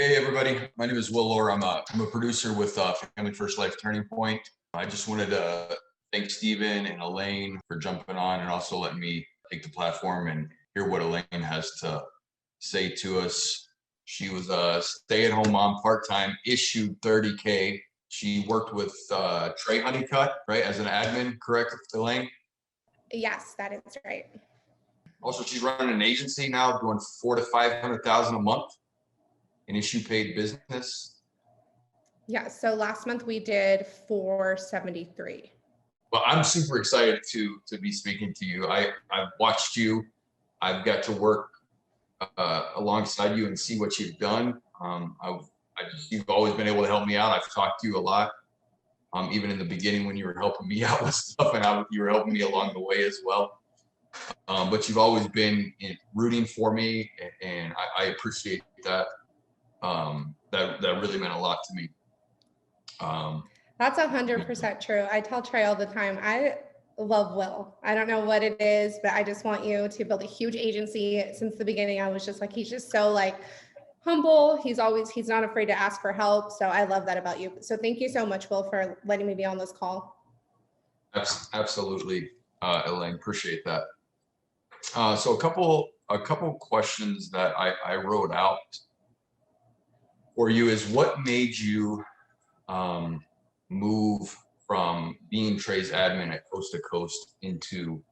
Hey everybody, my name is Will Lohr. I'm a producer with Family First Life Turning Point. I just wanted to thank Stephen and Elaine for jumping on and also letting me take the platform and hear what Elaine has to say to us. She was a stay-at-home mom, part-time, issued 30K. She worked with Trey Honeycutt, right, as an admin, correct, Elaine? Yes, that is right. Also, she's running an agency now, doing 400,000 to 500,000 a month in issue paid business. Yeah, so last month we did 473. Well, I'm super excited to be speaking to you. I've watched you. I've got to work alongside you and see what you've done. You've always been able to help me out. I've talked to you a lot, even in the beginning when you were helping me out with stuff, and you were helping me along the way as well. But you've always been rooting for me, and I appreciate that. That really meant a lot to me. That's 100% true. I tell Trey all the time, I love Will. I don't know what it is, but I just want you to build a huge agency. Since the beginning, I was just like, he's just so like humble. He's not afraid to ask for help. So I love that about you. So thank you so much, Will, for letting me be on this call. Absolutely, Elaine, appreciate that. So a couple questions that I wrote out for you is what made you move from being Trey's admin at Coast to Coast into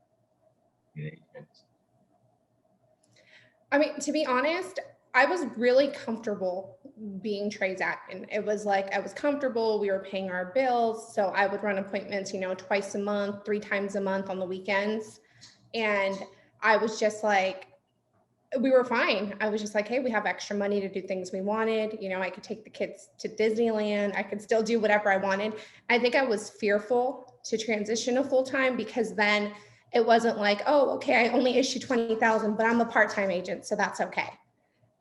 I mean, to be honest, I was really comfortable being Trey's admin. It was like I was comfortable. We were paying our bills. So I would run appointments, twice a month, 3 times a month on the weekends. And I was just like, we were fine. I was just like, hey, we have extra money to do things we wanted. I could take the kids to Disneyland. I could still do whatever I wanted. I think I was fearful to transition to full-time because then it wasn't like, oh, okay, I only issue 20,000, but I'm a part-time agent, so that's okay.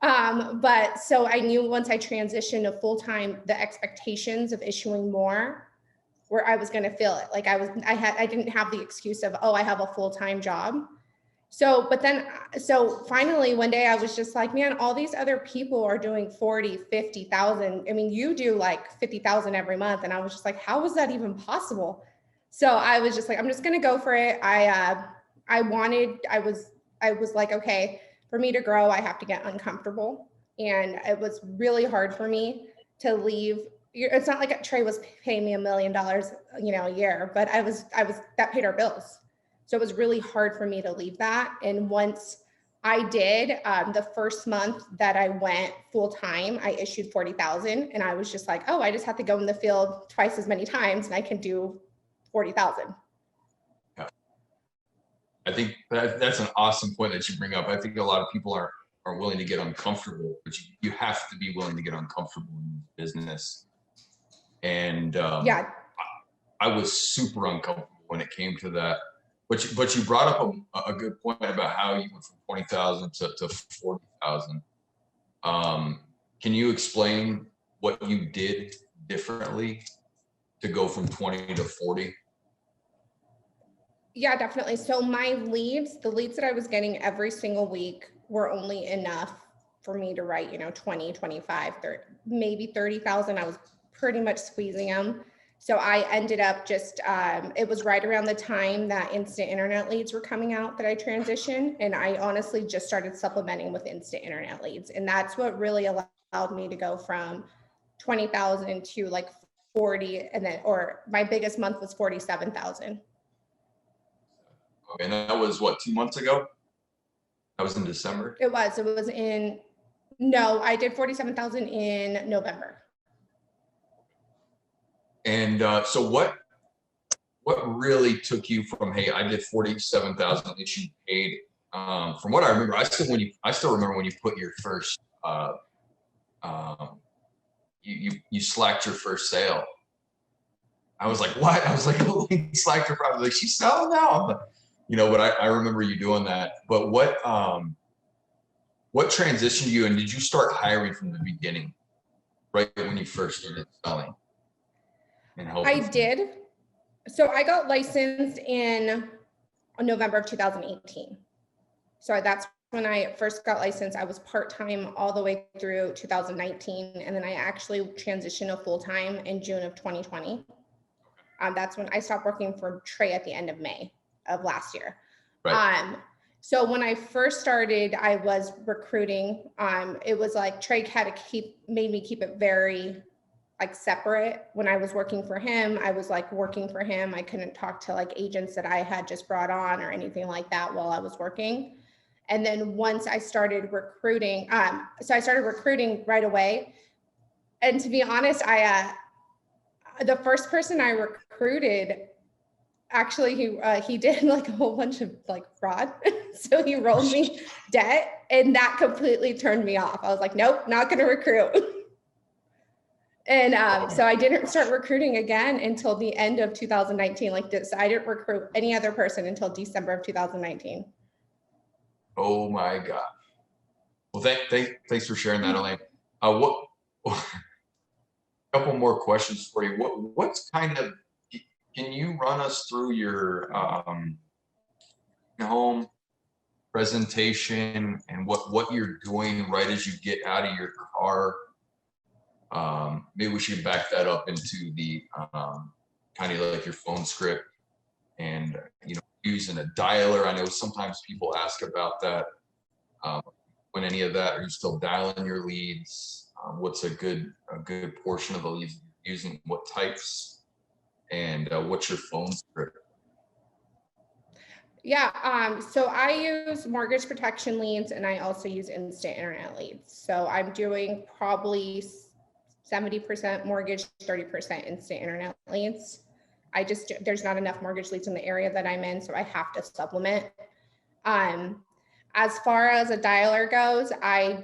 But so I knew once I transitioned to full-time, the expectations of issuing more, where I was going to feel it. Like I didn't have the excuse of, oh, I have a full-time job. So finally one day I was just like, man, all these other people are doing 40, 50,000. I mean, you do like 50,000 every month. And I was just like, how was that even possible? So I was just like, I'm just going to go for it. I was like, okay, for me to grow, I have to get uncomfortable. And it was really hard for me to leave. It's not like Trey was paying me $1 million, a year, but that paid our bills. So it was really hard for me to leave that. And once I did, the first month that I went full time, I issued 40,000, and I was just like, oh, I just have to go in the field twice as many times, and I can do 40,000. Yeah. I think that's an awesome point that you bring up. I think a lot of people are willing to get uncomfortable, but you have to be willing to get uncomfortable in business. And yeah, I was super uncomfortable when it came to that. But you brought up a good point about how you went from 20,000 to 40,000. Can you explain what you did differently to go from 20 to 40? Yeah, definitely. So the leads that I was getting every single week were only enough for me to write, 20, 25, 30, maybe 30,000. I was pretty much squeezing them. So I ended up it was right around the time that instant internet leads were coming out that I transitioned. And I honestly just started supplementing with instant internet leads. And that's what really allowed me to go from 20,000 to like 40. Or my biggest month was 47,000. Okay, and that was what, 2 months ago? That was in December? It was no, I did 47,000 in November. And so what really took you from, hey, I did 47,000 issued paid? From what I remember, I still remember when you put your first you slacked your first sale. I was like, what? I was like, oh, slacked her probably like she's selling now. But I remember you doing that. But what transitioned you, and did you start hiring from the beginning, right when you first started selling? I did. So I got licensed in November of 2018. So that's when I first got licensed. I was part-time all the way through 2019. And then I actually transitioned to full-time in June of 2020. That's when I stopped working for Trey at the end of May of last year. Right. So when I first started, I was recruiting. It was like Trey had to made me keep it very like separate. When I was working for him, I was like working for him. I couldn't talk to like agents that I had just brought on or anything like that while I was working. And then once I started recruiting, so I started recruiting right away. And to be honest, the first person I recruited, actually he did like a whole bunch of like fraud. So he rolled me debt, and that completely turned me off. I was like, nope, not going to recruit. And so I didn't start recruiting again until the end of 2019. Like this, I didn't recruit any other person until December of 2019. Oh my God. Well, thanks for sharing that, Elaine. What a couple more questions for you. What's kind of, can you run us through your home presentation and what you're doing right as you get out of your car? Maybe we should back that up into the kind of like your phone script and, you know, using a dialer. I know sometimes people ask about that. When any of that, are you still dialing your leads? What's a good portion of the leads you're using? What types? And what's your phone script? Yeah, so I use mortgage protection leads, and I also use instant internet leads. So I'm doing probably 70% mortgage, 30% instant internet leads. There's not enough mortgage leads in the area that I'm in, so I have to supplement. As far as a dialer goes, I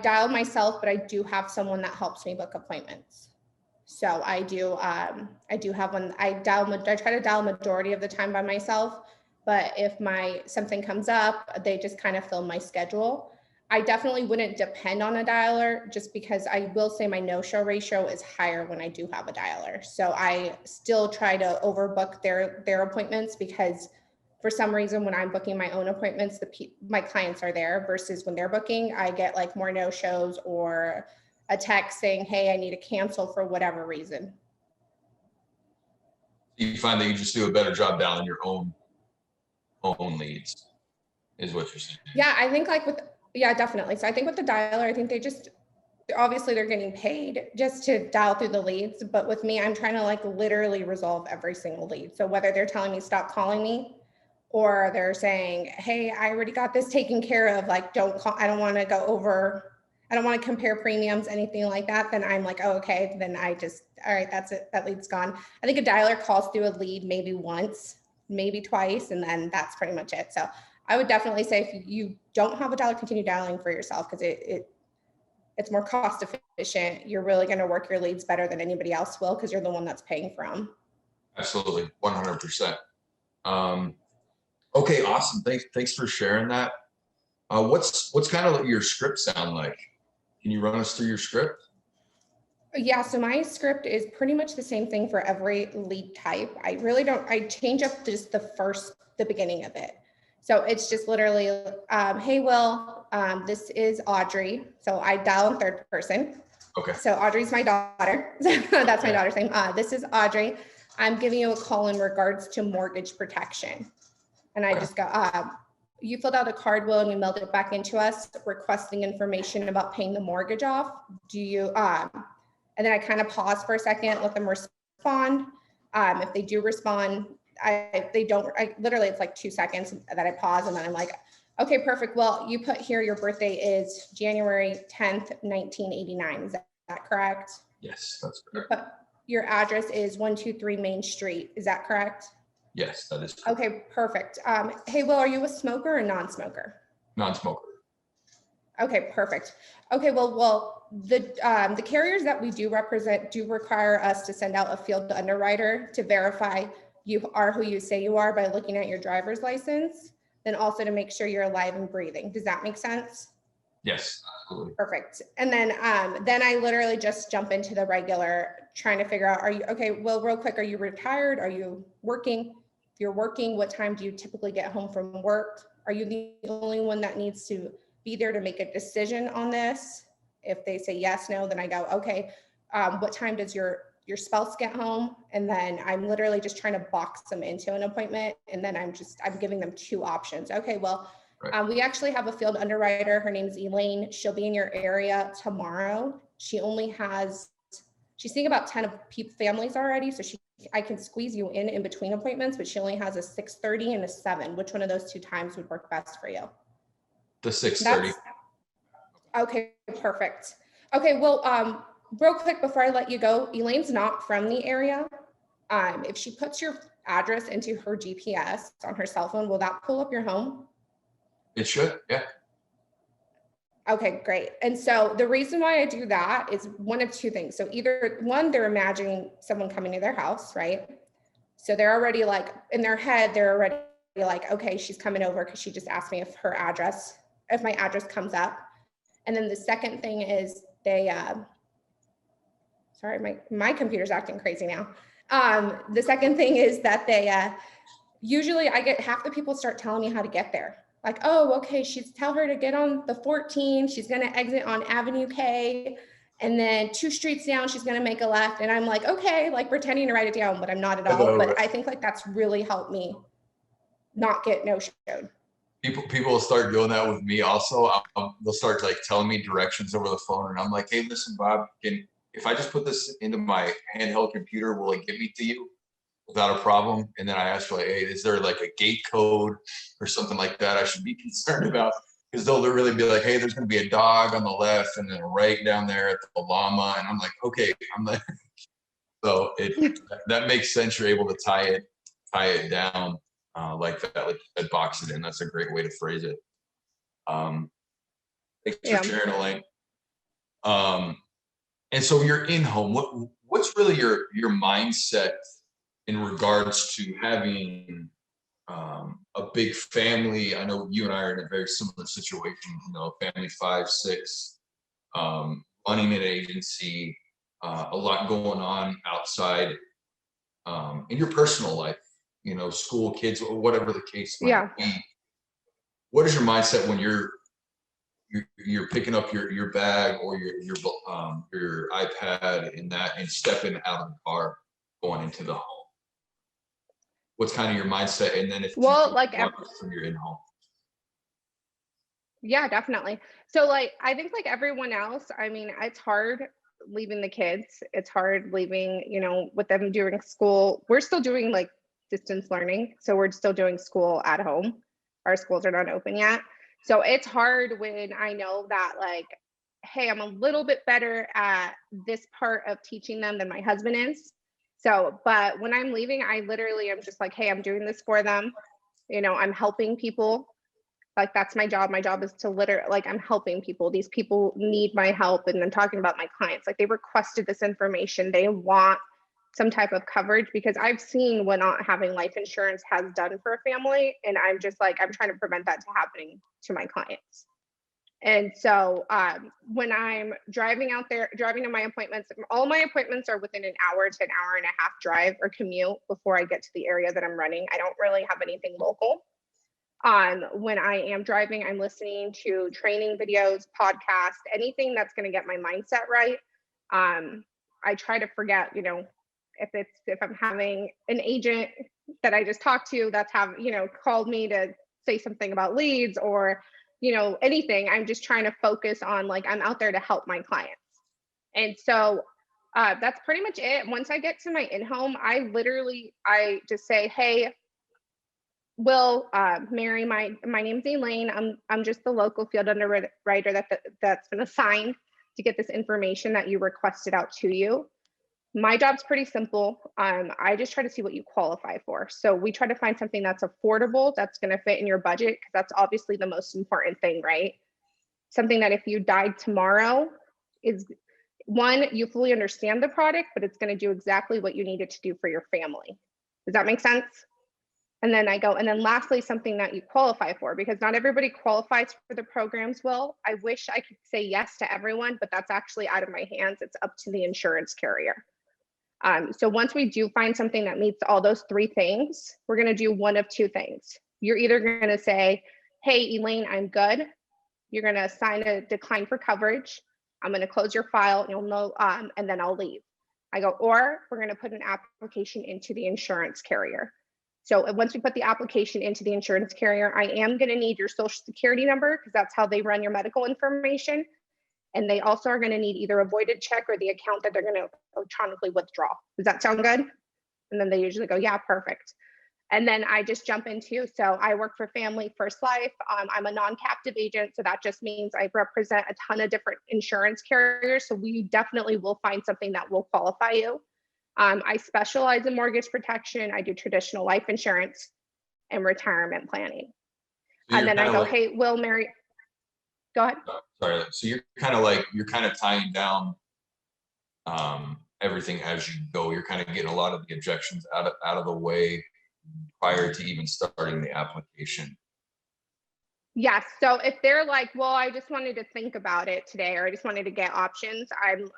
dial myself, but I do have someone that helps me book appointments. So I do have one. I try to dial majority of the time by myself, but if something comes up, they just kind of fill my schedule. I definitely wouldn't depend on a dialer, just because I will say my no-show ratio is higher when I do have a dialer. So I still try to overbook their appointments, because for some reason, when I'm booking my own appointments, my clients are there, versus when they're booking, I get like more no-shows or a text saying, hey, I need to cancel for whatever reason. You find that you just do a better job dialing your own leads, is what you're saying? Yeah, I think yeah, definitely. So I think with the dialer, I think obviously they're getting paid just to dial through the leads. But with me, I'm trying to like literally resolve every single lead. So whether they're telling me stop calling me, or they're saying, hey, I already got this taken care of, like, don't call, I don't want to go over, I don't want to compare premiums, anything like that, then I'm like, oh, okay, then all right, that's it, that lead's gone. I think a dialer calls through a lead maybe once, maybe twice, and then that's pretty much it. So I would definitely say, if you don't have a dialer, continue dialing for yourself, because it's more cost efficient. You're really going to work your leads better than anybody else will, because you're the one that's paying for them. Absolutely, 100%. Okay, awesome. Thanks for sharing that. What's kind of your script sound like? Can you run us through your script? Yeah, so my script is pretty much the same thing for every lead type. I change up just the beginning of it. So it's just literally, hey, Will, this is Audrey. So I dial in third person. Okay. So Audrey's my daughter. That's my daughter's name. This is Audrey. I'm giving you a call in regards to mortgage protection. And I just go, you filled out a card, Will, and you mailed it back into us requesting information about paying the mortgage off. Do you, and then I kind of pause for a second, let them respond. If they do respond, literally, it's like 2 seconds that I pause, and then I'm like, okay, perfect. Well, you put here your birthday is January 10th, 1989. Is that correct? Yes, that's correct. Your address is 123 Main Street. Is that correct? Yes, that is correct. Okay, perfect. Hey, Will, are you a smoker or non-smoker? Non-smoker. Okay, perfect. Okay, well, the carriers that we do represent do require us to send out a field underwriter to verify you are who you say you are by looking at your driver's license, then also to make sure you're alive and breathing. Does that make sense? Yes, absolutely. Perfect. And then I literally just jump into the regular, trying to figure out, well, real quick, are you retired? Are you working? If you're working, what time do you typically get home from work? Are you the only one that needs to be there to make a decision on this? If they say yes, no, then I go, okay, what time does your spouse get home? And then I'm literally just trying to box them into an appointment. And then I'm giving them two options. Okay, well, Right. we actually have a field underwriter. Her name is Elaine. She'll be in your area tomorrow. She's seeing about 10 of families already. So I can squeeze you in between appointments, but she only has a 6:30 and a 7. Which one of those two times would work best for you? The 6:30. Okay, perfect. Okay, well, real quick before I let you go, Elaine's not from the area. If she puts your address into her GPS on her cell phone, will that pull up your home? It should, yeah. Okay, great. And so the reason why I do that is one of two things. So either one, they're imagining someone coming to their house, right? So they're already like, in their head, they're already like, okay, she's coming over because she just asked me if my address comes up. And then the second thing is sorry, my computer's acting crazy now. The second thing is that usually I get half the people start telling me how to get there. Like, oh, okay, tell her to get on the 14. She's going to exit on Avenue K. And then 2 streets down, she's going to make a left. And I'm like, okay, like pretending to write it down, but I'm not at all. But I think like that's really helped me not get no-showed. People will start doing that with me also. They'll start like telling me directions over the phone. And I'm like, hey, listen, Bob, if I just put this into my handheld computer, will it get me to you without a problem? And then I ask for like, hey, is there like a gate code or something like that I should be concerned about? Because they'll really be like, hey, there's going to be a dog on the left and then right down there at the llama. And I'm like, okay, so that makes sense. You're able to tie it down like that, like you said, box it in. That's a great way to phrase it. Thanks for sharing, Elaine. And so you're in home. What's really your mindset in regards to having a big family? I know you and I are in a very similar situation, family 5, 6, running an agency, a lot going on outside in your personal life, school, kids, or whatever the case might be. What is your mindset when you're picking up your bag or your iPad and stepping out of the car, going into the home? What's kind of your mindset? And then when you're in home. Yeah, definitely. So like, I think like everyone else, I mean, it's hard leaving the kids. It's hard leaving, with them during school. We're still doing like distance learning. So we're still doing school at home. Our schools are not open yet. So it's hard when I know that like, hey, I'm a little bit better at this part of teaching them than my husband is. So, but when I'm leaving, I literally am just like, hey, I'm doing this for them. I'm helping people. Like that's my job. My job is to I'm helping people. These people need my help. And I'm talking about my clients. Like they requested this information. They want some type of coverage because I've seen what not having life insurance has done for a family. And I'm just like, I'm trying to prevent that to happening to my clients. And so when I'm driving out there, driving to my appointments, all my appointments are within an hour to an hour and a half drive or commute before I get to the area that I'm running. I don't really have anything local. When I am driving, I'm listening to training videos, podcasts, anything that's going to get my mindset right. I try to forget, if I'm having an agent that I just talked to that's called me to say something about leads or, anything, I'm just trying to focus on like, I'm out there to help my clients. And so that's pretty much it. Once I get to my in-home, I just say, hey, Will, Mary, my name's Elaine. I'm just the local field underwriter that's been assigned to get this information that you requested out to you. My job's pretty simple. I just try to see what you qualify for. So we try to find something that's affordable, that's going to fit in your budget, because that's obviously the most important thing, right? Something that if you died tomorrow is one, you fully understand the product, but it's going to do exactly what you need it to do for your family. Does that make sense? And then lastly, something that you qualify for, because not everybody qualifies for the programs. Well, I wish I could say yes to everyone, but that's actually out of my hands. It's up to the insurance carrier. So once we do find something that meets all those 3 things, we're going to do one of 2 things. You're either going to say, hey, Elaine, I'm good. You're going to sign a decline for coverage. I'm going to close your file. You'll know, and then I'll leave. I go, or we're going to put an application into the insurance carrier. So once we put the application into the insurance carrier, I am going to need your social security number because that's how they run your medical information. And they also are going to need either a voided check or the account that they're going to electronically withdraw. Does that sound good? And then they usually go, yeah, perfect. And then I just jump into, so I work for Family First Life. I'm a non-captive agent. So that just means I represent a ton of different insurance carriers. So we definitely will find something that will qualify you. I specialize in mortgage protection. I do traditional life insurance and retirement planning. So And then I go, like, hey, Will, Mary, go ahead. Sorry. So you're kind of tying down everything as you go. You're kind of getting a lot of the objections out of the way prior to even starting the application. Yes. So if they're like, well, I just wanted to think about it today, or I just wanted to get options,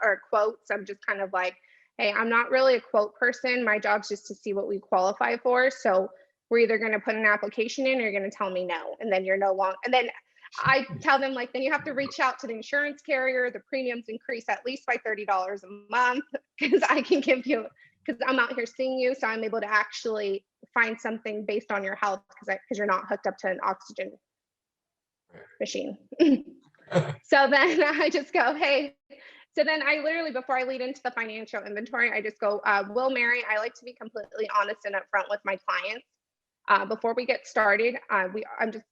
or quotes, I'm just kind of like, hey, I'm not really a quote person. My job's just to see what we qualify for. So we're either going to put an application in or you're going to tell me no. And then you're no longer, and then I tell them, like, then you have to reach out to the insurance carrier. The premiums increase at least by $30 a month because I can give you, because I'm out here seeing you. So I'm able to actually find something based on your health because you're not hooked up to an oxygen machine. So then I just go, hey, so then I literally, before I lead into the financial inventory, I just go, Will, Mary, I like to be completely honest and upfront with my clients. Before we get started, I'm just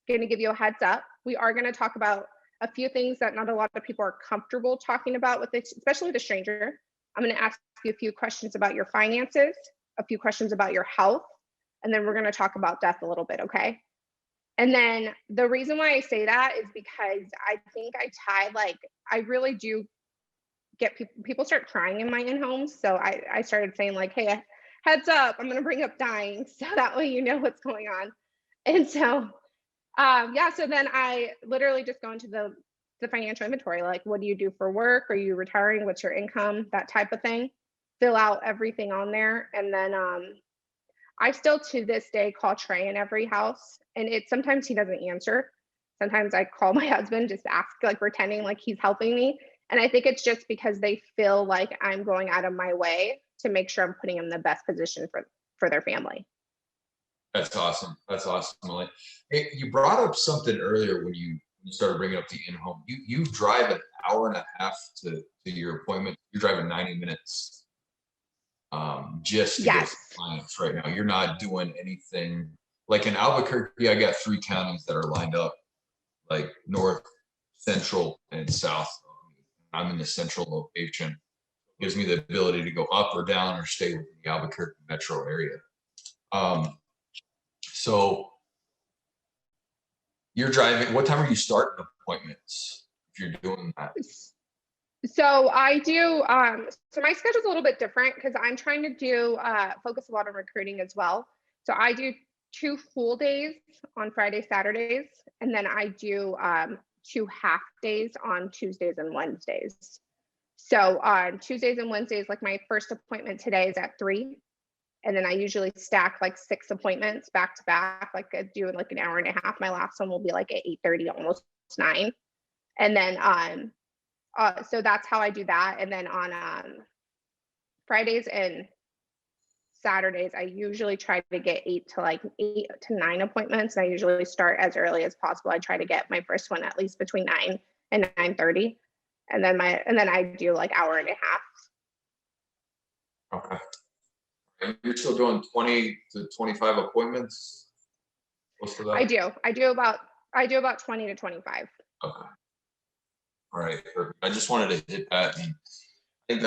going to give you a heads up. We are going to talk about a few things that not a lot of people are comfortable talking about with it, especially with a stranger. I'm going to ask you a few questions about your finances, a few questions about your health, and then we're going to talk about death a little bit, okay? And then the reason why I say that is because I think I really do get people start crying in my in-homes. So I started saying, like, hey, heads up, I'm going to bring up dying. So that way you know what's going on. And so, yeah, so then I literally just go into the financial inventory, like, what do you do for work? Are you retiring? What's your income? That type of thing. Fill out everything on there. And then I still to this day call Trey in every house, and sometimes he doesn't answer. Sometimes I call my husband, just ask, like, pretending like he's helping me. And I think it's just because they feel like I'm going out of my way to make sure I'm putting them in the best position for their family. That's awesome. That's awesome, Molly. Hey, you brought up something earlier when you started bringing up the in-home. You drive an hour and a half to your appointment. You're driving 90 minutes just to get to clients right now. You're not doing anything like in Albuquerque. I got 3 counties that are lined up, like north, central, and south. I'm in the central location. It gives me the ability to go up or down or stay within the Albuquerque metro area. So you're driving. What time are you starting appointments if you're doing that? So I do, so my schedule's a little bit different because I'm trying to do, focus a lot on recruiting as well. So I do 2 full days on Friday, Saturdays, and then I do 2 half days on Tuesdays and Wednesdays. So on Tuesdays and Wednesdays, like my first appointment today is at 3. And then I usually stack like 6 appointments back to back, like I do like an hour and a half. My last one will be like at 8:30, almost 9. And then, so that's how I do that. And then on Fridays and Saturdays, I usually try to get 8 to 9 appointments. And I usually start as early as possible. I try to get my first one at least between 9 and 9:30. And then I do like hour and a half. Okay. And you're still doing 20 to 25 appointments? Most of that? I do about 20 to 25. Okay. All right. Perfect. I just wanted to hit that. And I think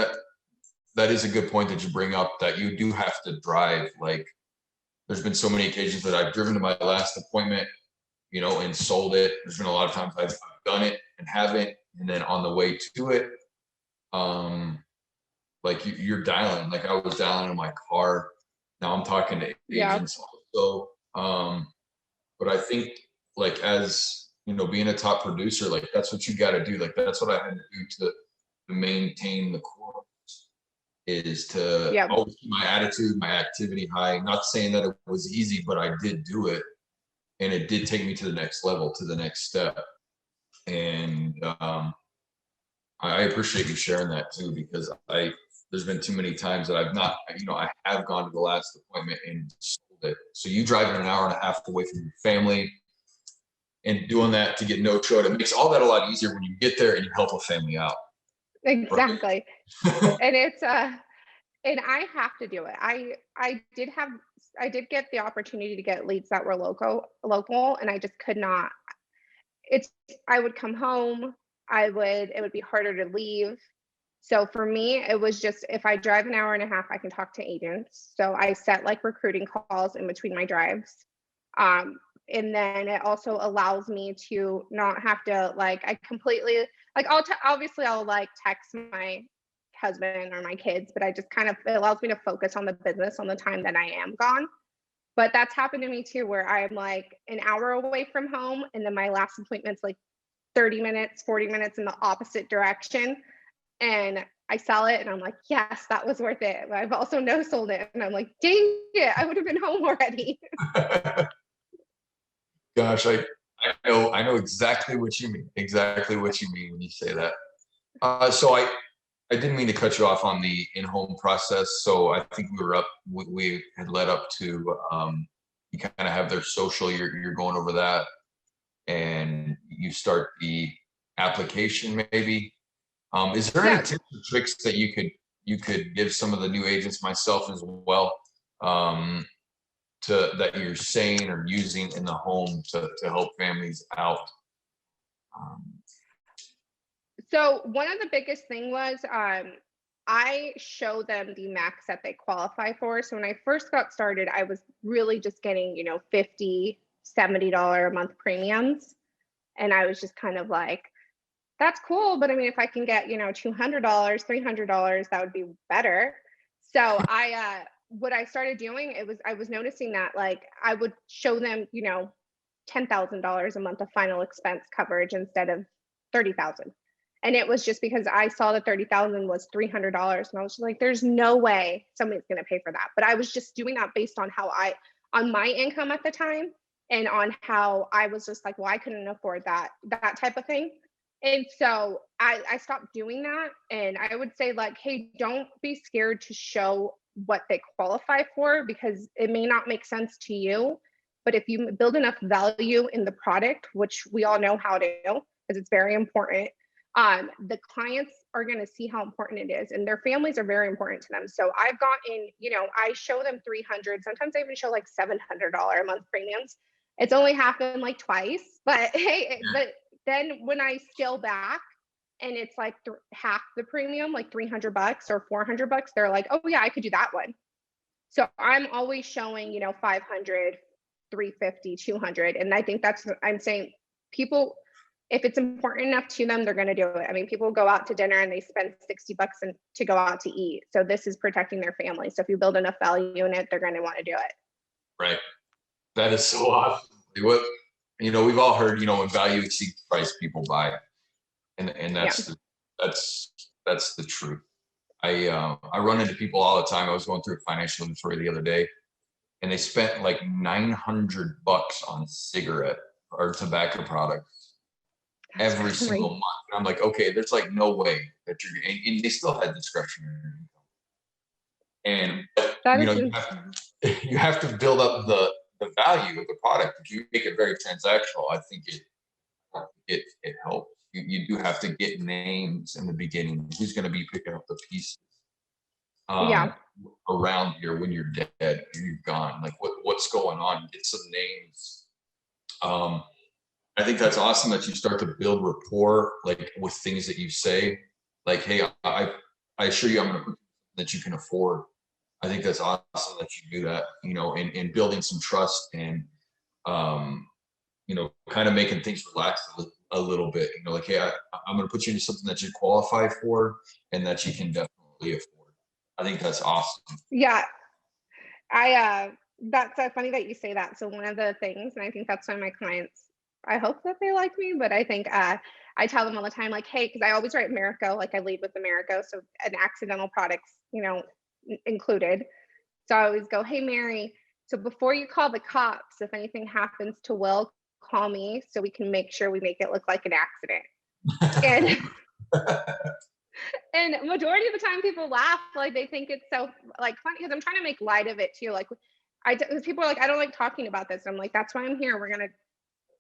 that is a good point that you bring up, that you do have to drive. Like, there's been so many occasions that I've driven to my last appointment, and sold it. There's been a lot of times I've done it and haven't, and then on the way to it, like you're dialing. Like I was dialing in my car. Now I'm talking to agents also. But I think, like, as being a top producer, like that's what you got to do. Like that's what I had to do to maintain the core, is to always keep my attitude, my activity high. Not saying that it was easy, but I did do it. and it did take me to the next level, to the next step. And I appreciate you sharing that too, because there's been too many times that I've not, I have gone to the last appointment and sold it. So you driving an hour and a half away from your family and doing that to get no showed, it makes all that a lot easier when you get there and you help a family out. Right? Exactly. And it's and I have to do it. I did get the opportunity to get leads that were local, and I just could not. It's I would come home, it would be harder to leave. So for me, it was just if I drive an hour and a half, I can talk to agents. So I set like recruiting calls in between my drives. Um, and then it also allows me to not have to like I completely like obviously I'll like text my husband or my kids, but I just kind of it allows me to focus on the business on the time that I am gone. But that's happened to me too, where I'm like an hour away from home, and then my last appointment's like 30 minutes, 40 minutes in the opposite direction. And I sell it, and I'm like, yes, that was worth it. But I've also no sold it, and I'm like, dang it, I would have been home already. Gosh, I know exactly what you mean. Exactly what you mean when you say that. So I didn't mean to cut you off on the in-home process. So I think we had led up to you kind of have their social. You're going over that, and you start the application maybe. Is there any Yeah. tips or tricks that you could give some of the new agents, myself as well, um, that you're saying or using in the home to help families out? Um, So one of the biggest thing was I show them the max that they qualify for. So when I first got started, I was really just getting, 50, $70 a month premiums. And I was just kind of like, that's cool. But I mean, if I can get, $200, $300, that would be better. So what I started doing, I was noticing that like I would show them, $10,000 a month of final expense coverage instead of 30,000. And it was just because I saw that 30,000 was $300, and I was just like, there's no way somebody's going to pay for that. But I was just doing that based on on my income at the time, and on how I was just like, well, I couldn't afford that type of thing. And so I stopped doing that. And I would say like, hey, don't be scared to show what they qualify for, because it may not make sense to you. But if you build enough value in the product, which we all know how to do, because it's very important, the clients are going to see how important it is, and their families are very important to them. So I've gotten, I show them 300, sometimes I even show like $700 a month premiums. It's only happened like twice, but hey, but then when I scale back and it's like half the premium, like $300 or $400, they're like, oh yeah, I could do that one. So I'm always showing, 500, 350, 200. And I think I'm saying people, if it's important enough to them, they're going to do it. I mean, people go out to dinner and they spend $60 to go out to eat. So this is protecting their family. So if you build enough value in it, they're going to want to do it. right. That is so awesome. We've all heard, when value exceeds price, people buy, and that's the truth. I run into people all the time. I was going through a financial inventory the other day, and they spent like $900 on cigarette or tobacco products every single month. And I'm like, okay, there's like no way that and they still had discretionary income. And you have to build up the value of the product. If you make it very transactional, I think it helps. You do have to get names in the beginning. Who's going to be picking up the pieces around here when you're dead, you're gone? Like what's going on? Get some names. I think that's awesome that you start to build rapport, like with things that you say, like, hey, I assure you I'm going to put that you can afford. I think that's awesome that you do that, and building some trust and, kind of making things relax a little bit, like, hey, I'm going to put you into something that you qualify for and that you can definitely afford. I think that's awesome. Yeah. That's so funny that you say that. So one of the things, and I think that's why my clients, I hope that they like me, but I think I tell them all the time, like, hey, because I always write Americo, like I lead with Americo, so an accidental products, included. So I always go, hey, Mary, So before you call the cops, if anything happens to Will, call me so we can make sure we make it look like an accident. And and majority of the time people laugh, like they think it's so like funny because I'm trying to make light of it too. Like people are like, I don't like talking about this. I'm like, that's why I'm here. We're gonna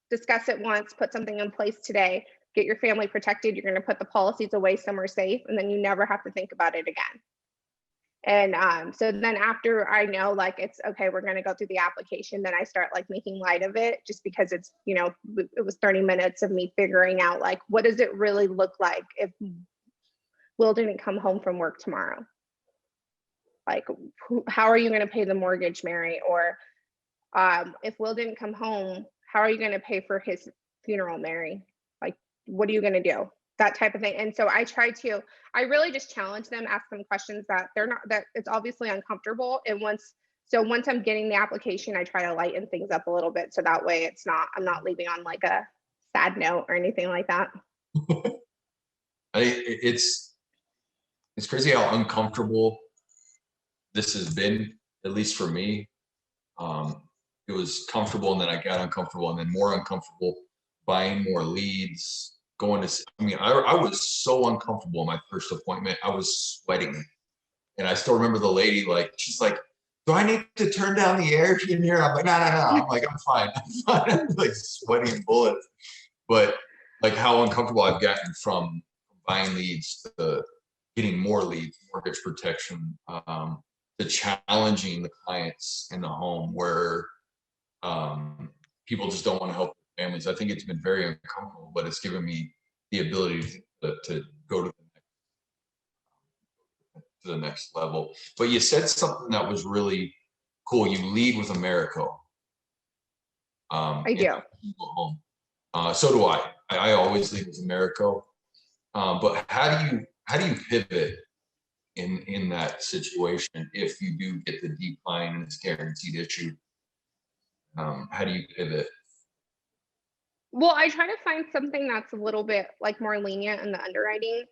discuss it once, put something in place today, get your family protected. You're gonna put the policies away somewhere safe, and then you never have to think about it again. And so then after I know like it's okay, we're gonna go through the application, then I start like making light of it just because it's, you know, it was 30 minutes of me figuring out like, what does it really look like if Will didn't come home from work tomorrow? Like, how are you gonna pay the mortgage, Mary? Or if Will didn't come home, how are you gonna pay for his funeral, Mary? Like, what are you gonna do? That type of thing. And so I really just challenge them, ask them questions that that it's obviously uncomfortable. And once I'm getting the application, I try to lighten things up a little bit. So that way I'm not leaving on like a sad note or anything like that. It's crazy how uncomfortable this has been, at least for me. It was comfortable and then I got uncomfortable and then more uncomfortable, buying more leads, going to, I mean, I was so uncomfortable in my first appointment. I was sweating. And I still remember the lady, like, she's like, do I need to turn down the air in here? I'm like, no. I'm like, I'm fine. I'm like sweating bullets. But like how uncomfortable I've gotten from buying leads to getting more leads, mortgage protection, to challenging the clients in the home where people just don't want to help families. I think it's been very uncomfortable, but it's given me the ability to go to the next level. But you said something that was really cool. You lead with Americo. I do. Home. So do I. I always lead with Americo. But how do you pivot in that situation if you do get the decline and it's guaranteed issue? How do you pivot? Well, I try to find something that's a little bit like more lenient in the underwriting.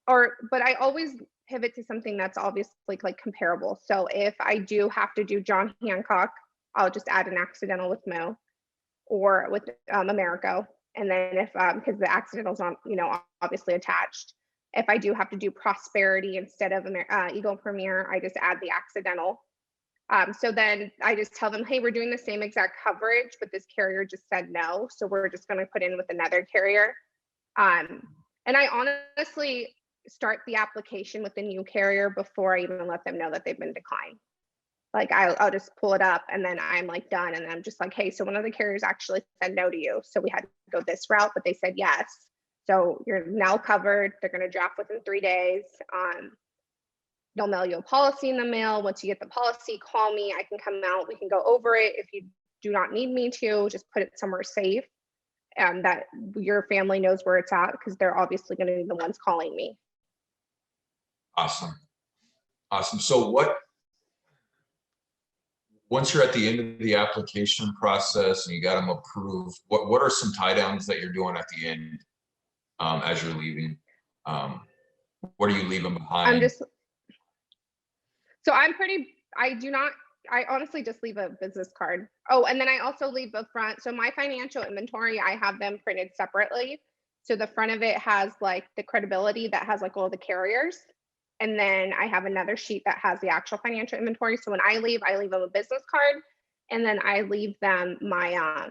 But I always pivot to something that's obviously like comparable. So if I do have to do John Hancock, I'll just add an accidental with Mo or with Americo. And then if because the accidental's on, you know, obviously attached. If I do have to do Prosperity instead of Eagle Premier, I just add the accidental. So then I just tell them, hey, we're doing the same exact coverage, but this carrier just said no. So we're just going to put in with another carrier. And I honestly start the application with the new carrier before I even let them know that they've been declined. Like I'll just pull it up and then I'm like done. And then I'm just like, hey, so one of the carriers actually said no to you. So we had to go this route, but they said yes. So you're now covered. They're going to draft within 3 days. They'll mail you a policy in the mail. Once you get the policy, call me. I can come out. We can go over it. If you do not need me to, just put it somewhere safe and that your family knows where it's at because they're obviously going to be the ones calling me. Awesome. So once you're at the end of the application process and you got them approved, what are some tie downs that you're doing at the end as you're leaving? What are you leaving behind? I honestly just leave a business card. Oh, and then I also leave the front. So my financial inventory, I have them printed separately. So the front of it has like the credibility that has like all the carriers. And then I have another sheet that has the actual financial inventory. So when I leave them a business card. And then I leave them my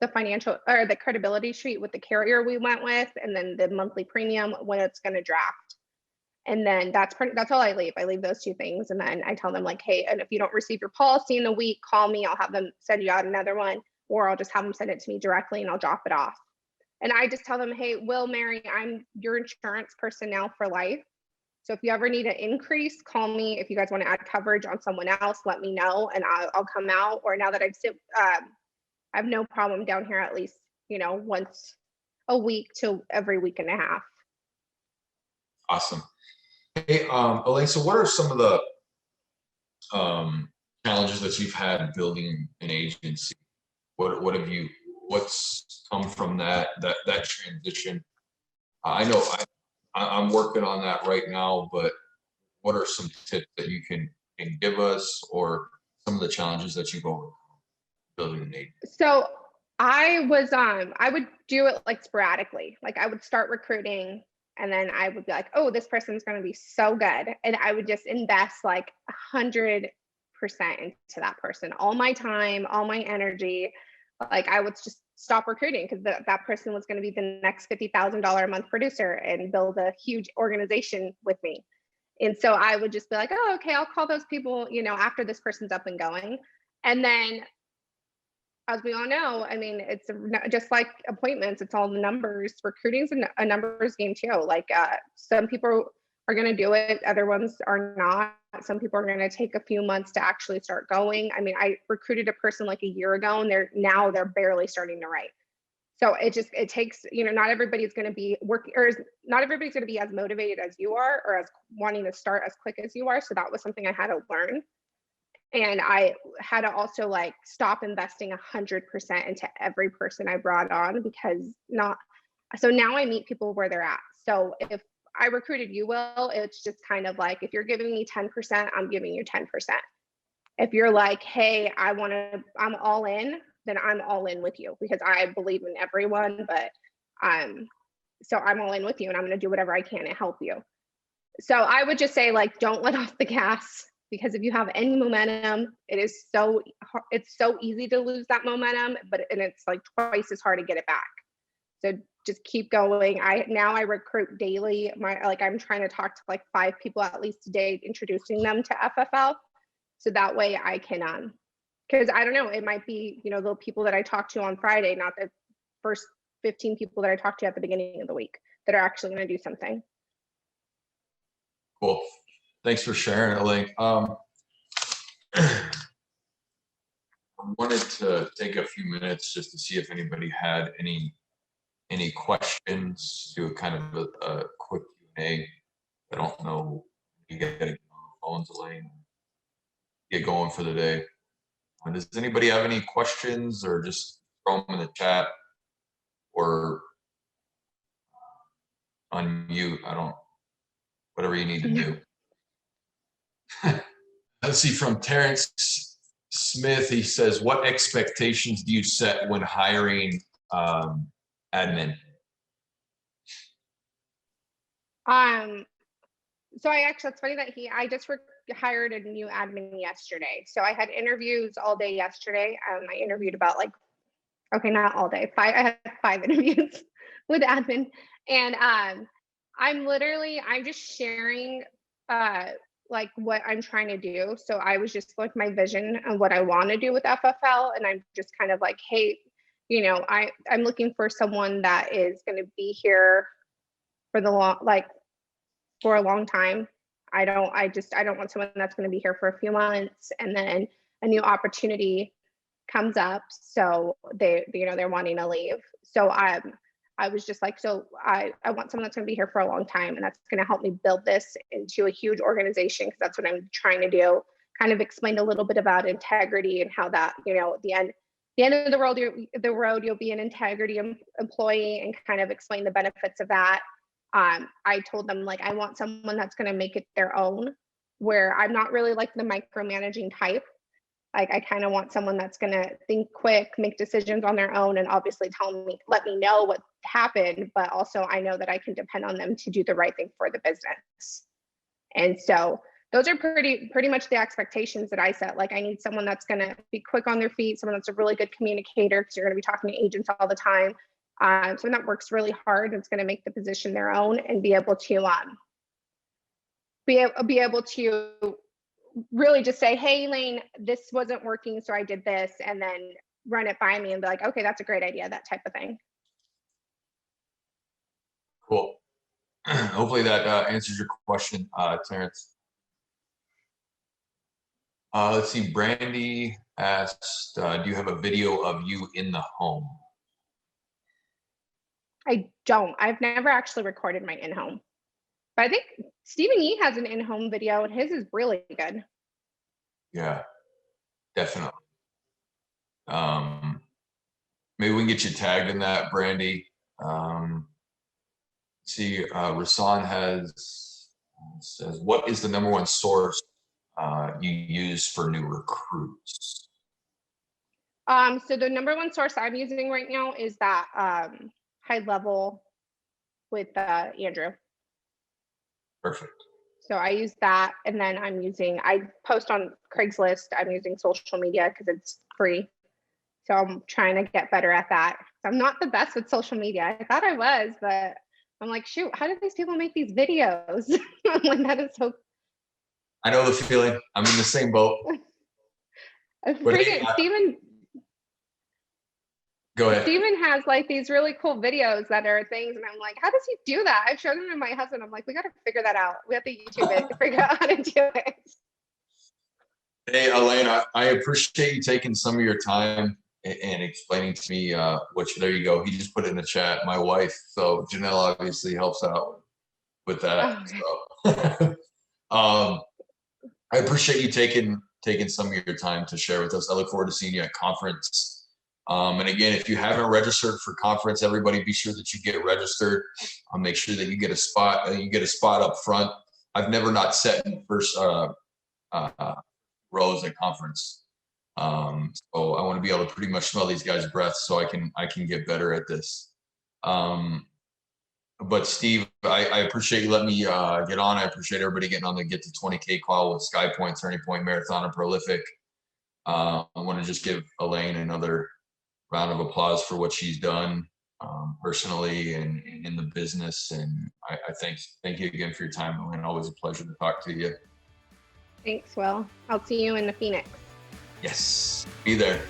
the financial or the credibility sheet with the carrier we went with, and then the monthly premium when it's going to draft. And then that's all I leave. I leave those two things. And then I tell them like, hey, and if you don't receive your policy in a week, call me. I'll have them send you out another one, or I'll just have them send it to me directly and I'll drop it off. And I just tell them, hey, Will, Mary, I'm your insurance person now for life. So if you ever need an increase, call me. If you guys want to add coverage on someone else, let me know and I'll come out. Or now that I have no problem down here at least, you know, once a week to every week and a half. Awesome. Hey, Elaine, so what are some of the challenges that you've had building an agency? What's come from that transition? I know I'm working on that right now, but what are some tips that you can give us or some of the challenges that you've overcome building an agency? So I would do it like sporadically. Like I would start recruiting and then I would be like, oh, this person's going to be so good. And I would just invest like 100% into that person, all my time, all my energy. Like I would just stop recruiting because that person was going to be the next $50,000 a month producer and build a huge organization with me. And so I would just be like, oh, okay, I'll call those people, after this person's up and going. And then, as we all know, I mean, it's just like appointments, it's all the numbers. Recruiting's a numbers game too. Like some people are going to do it, other ones are not. Some people are going to take a few months to actually start going. I mean, I recruited a person like a year ago and they're barely starting to write. So it takes, not everybody's going to be working, or not everybody's going to be as motivated as you are or as wanting to start as quick as you are. So that was something I had to learn. And I had to also like stop investing 100% into every person I brought on so now I meet people where they're at. So if I recruited you, Will, it's just kind of like, if you're giving me 10%, I'm giving you 10%. If you're like, hey, I'm all in, then I'm all in with you because I believe in everyone, but so I'm all in with you and I'm going to do whatever I can to help you. So I would just say like, don't let off the gas, because if you have any momentum, it's so easy to lose that momentum, and it's like twice as hard to get it back. So just keep going. I recruit daily. I'm trying to talk to like 5 people at least a day, introducing them to FFL. So that way I can, because I don't know, it might be, the people that I talk to on Friday, not the first 15 people that I talked to at the beginning of the week that are actually going to do something. Cool. Thanks for sharing, Elaine. I wanted to take a few minutes just to see if anybody had any questions. Do a kind of a quick Q&A. I don't know. You got to get on the phones, Elaine. Get going for the day. Does anybody have any questions, or just throw them in the chat or unmute? Whatever you need to do. Let's see, from Terrence Smith, he says, what expectations do you set when hiring admin? So it's funny that I just hired a new admin yesterday. So I had interviews all day yesterday. I interviewed about not all day. I had 5 interviews with admin, and I'm just sharing like what I'm trying to do. So I was just like my vision and what I want to do with FFL, and I'm just kind of like, hey, I'm looking for someone that is going to be here for for a long time. I don't want someone that's going to be here for a few months and then a new opportunity comes up, so they're wanting to leave. So I was just like, so I want someone that's going to be here for a long time, and that's going to help me build this into a huge organization, because that's what I'm trying to do. Kind of explained a little bit about integrity and how that, at the end of the road, you'll be an integrity employee, and kind of explain the benefits of that. I told them, like, I want someone that's going to make it their own, where I'm not really like the micromanaging type. Like, I kind of want someone that's going to think quick, make decisions on their own, and obviously let me know what happened, but also I know that I can depend on them to do the right thing for the business. And so those are pretty much the expectations that I set. Like, I need someone that's going to be quick on their feet, someone that's a really good communicator, because you're going to be talking to agents all the time. Someone that works really hard and it's going to make the position their own, and be able to really just say, hey, Elaine, this wasn't working, so I did this, and then run it by me and be like, okay, that's a great idea, that type of thing. Cool. Hopefully that answers your question, Terrence. Let's see, Brandy asked, do you have a video of you in the home? I don't. I've never actually recorded my in-home. But I think Stephen Yee has an in-home video, and his is really good. Yeah, definitely. Maybe we can get you tagged in that, Brandy. See, Rasan says, what is the #1 source you use for new recruits? So the number one source I'm using right now is that High Level with Andrew. Perfect. So I use that, and then I post on Craigslist. I'm using social media because it's free. So I'm trying to get better at that. I'm not the best with social media. I thought I was, but I'm like, shoot, how do these people make these videos? I'm like, that is so. I know the feeling. I'm in the same boat. But hey, Steven. Go ahead. Steven has like these really cool videos that are things, and I'm like, how does he do that? I've shown them to my husband. I'm like, we got to figure that out. We have to YouTube it to figure out how to do it. Hey, Elaine, I appreciate you taking some of your time and explaining to me there you go. He just put it in the chat, my wife. So Janelle obviously helps out with that. Okay. So I appreciate you taking some of your time to share with us. I look forward to seeing you at conference. And again, if you haven't registered for conference, everybody be sure that you get registered. I'll make sure that you get a spot. You get a spot up front. I've never not sat in the first rows at conference. So I want to be able to pretty much smell these guys' breath so I can get better at this. But Steve, I appreciate you letting me get on. I appreciate everybody getting on the Get to 20K call with SkyPoint, Turning Point Marathon, and Prolific. I want to just give Elaine another round of applause for what she's done personally and in the business. And I thank you again for your time, Elaine. Always a pleasure to talk to you. Thanks, Will. I'll see you in the Phoenix. Yes, be there.